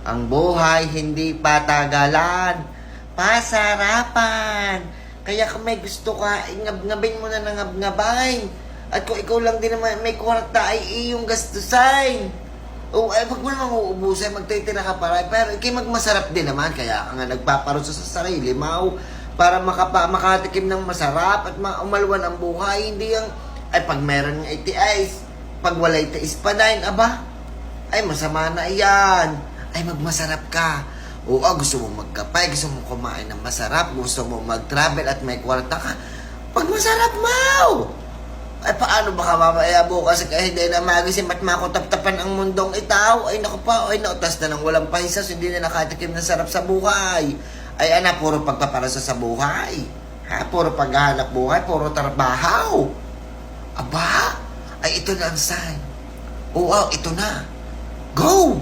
Ang buhay hindi patagalan, pasarapan. Kaya kung may gusto ka, ngab-ngabin mo na ng ngab-ngabay. At kung ikaw lang din naman may kwarta, ay iyong gastusin. O ay wag mo namang uubusin, magtitira ka para. Pero ikay magmasarap din naman, kaya ka nga nagpaparusa sa sarili, para makatikim ng masarap at umalwan ang buhay. Hindi yung, ay pag meron ng itiis, pag walay tiis pa din, aba, ay masama na iyan. Ay magmasarap ka. Oo, gusto mo magkapay, gusto mo kumain ng masarap, gusto mo mag-travel at may kwarta ka. Pag masarap mo! Ay paano baka mamaya bukas kahit hindi na magising at makutap-tapan ang mundong itaw? Ay naku pa, ay nautas na ng walang pahisas, hindi na nakatikim ng sarap sa buhay. Ay ana, puro pagpaparasa sa buhay. Ha? Puro paghahanap buhay, puro trabaho. Aba, ay ito na ang sign. Oo, ito na. Go!